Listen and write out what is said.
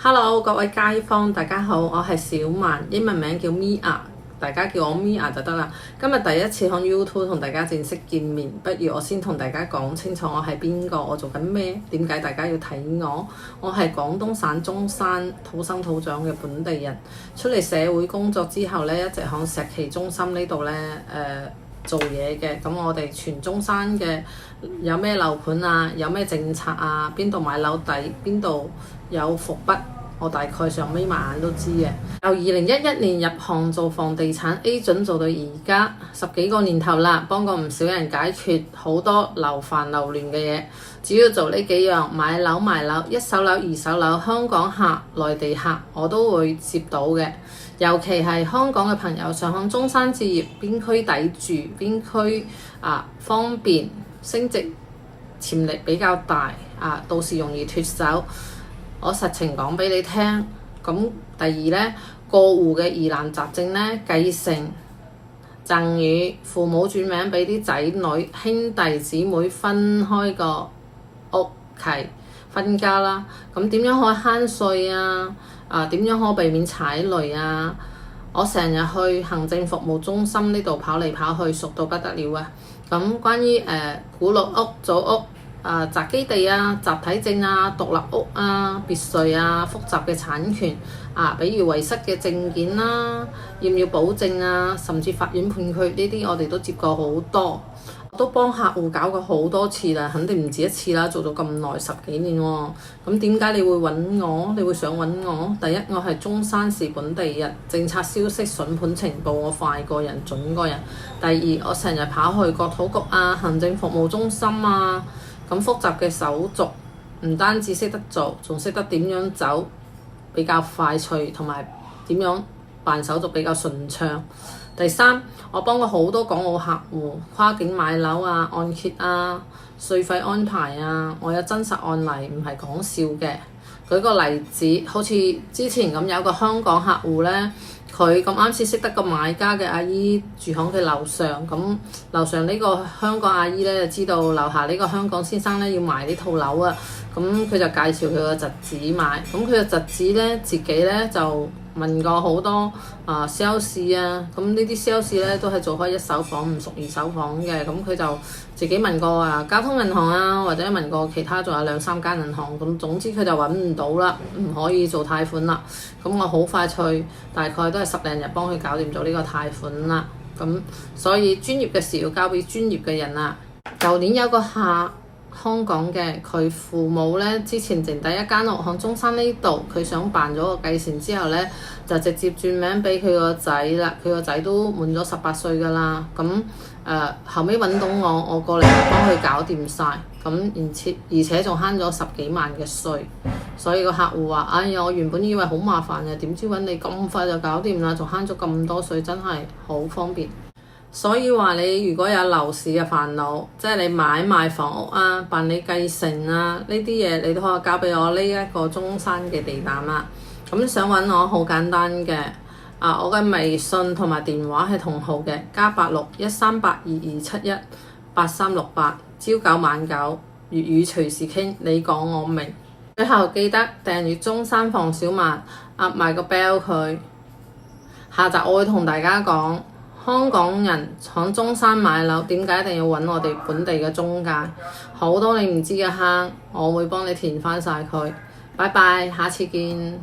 Hello，各位街坊，大家好，我係小曼，英文名叫 Mia， 大家叫我 Mia 就得啦。今日第一次喺 YouTube 同大家正式見面，不如我先同大家講清楚我係邊個，我做緊咩，點解大家要睇我？我係廣東省中山土生土長嘅本地人，出嚟社會工作之後呢，一直喺石岐中心呢度呢做嘢嘅。咁我哋全中山嘅有咩樓盤啊，有咩政策啊，邊度買樓抵，邊度有伏筆，我大概上眯埋眼都知嘅。由2011年入行做房地產 agent 做到而家10幾個年頭啦，幫過唔少人解決好多樓煩樓亂嘅嘢。只要做呢幾樣，買樓賣樓、一手樓二手樓，香港客、內地客我都會接到嘅。尤其係香港嘅朋友想喺中山置業，邊區抵住，邊區方便升值潛力比較大到時容易脫手。我實情講俾你聽。咁第二呢，過戶嘅疑難雜症呢，繼承、贈與、父母轉名俾啲仔女、兄弟姊妹分開個屋契、分家啦。咁點樣可以慳稅啊？點樣可以避免踩雷啊？我成日去行政服務中心呢度跑嚟跑去，熟到不得了啊！咁關於古綠屋、組屋、宅基地啊、集體證啊、獨立屋啊、別墅啊、複雜嘅產權比如遺失嘅證件啦，要唔要保證啊，甚至法院判決呢啲，我哋都接過好多。我都幫客戶搞過好多次啦，肯定唔止一次啦，做咗咁耐10幾年喎。咁點解你會揾我？你會想揾我？第一，我係中山市本地人，政策消息、筍盤情報我快過人、準過人。第二，我成日跑去國土局行政服務中心咁複雜嘅手續，唔單止識得做，仲識得點樣走比較快脆，同埋點樣辦手續比較順暢。第三，我幫過好多港澳客戶跨境買樓按揭稅費安排我有真實案例，唔係講笑嘅。舉個例子，好似之前咁有個香港客戶呢，佢咁啱先識得個買家嘅阿姨住喺佢樓上，咁樓上呢個香港阿姨呢，就知道樓下呢個香港先生呢要賣呢套樓咁佢就介紹佢個侄子買，咁佢個侄子呢，自己呢就問過好多sales 咁呢啲 sales 呢都係做開一手房，唔熟二手房嘅，咁佢就自己問過交通銀行或者問過其他仲有2-3間銀行，咁總之佢就揾唔到啦，唔可以做貸款啦。咁我好快脆，大概都係10零日幫佢搞掂咗呢個貸款啦。咁所以專業嘅事要交俾專業嘅人啦。舊年有個客香港嘅，佢父母呢之前剩低一間屋喺中山呢度，佢想辦咗個繼承之後呢，就直接轉名俾佢個仔啦。佢個仔都滿咗18歲㗎啦。咁後尾揾到我過嚟幫佢搞掂晒。咁而且仲慳咗10幾萬嘅稅。所以個客戶話：哎呀，我原本以為好麻煩嘅，點知揾你咁快就搞掂啦，仲慳咗咁多稅，真係好方便。所以話你如果有樓市嘅煩惱，即係你買賣房屋辦理繼承呢啲嘢，你都可以交俾我呢一個中山嘅地膽啦。咁想揾我好簡單嘅，我嘅微信同埋電話係同號嘅，+861382271838，朝9晚9，粵語隨時傾，你講我明。最後記得訂閱中山房小曼，埋個 bell 佢。下集我會同大家講香港人喺中山買樓點解一定要揾我哋本地嘅中介，好多你唔知嘅坑，我會幫你填翻晒佢。拜拜，下次見。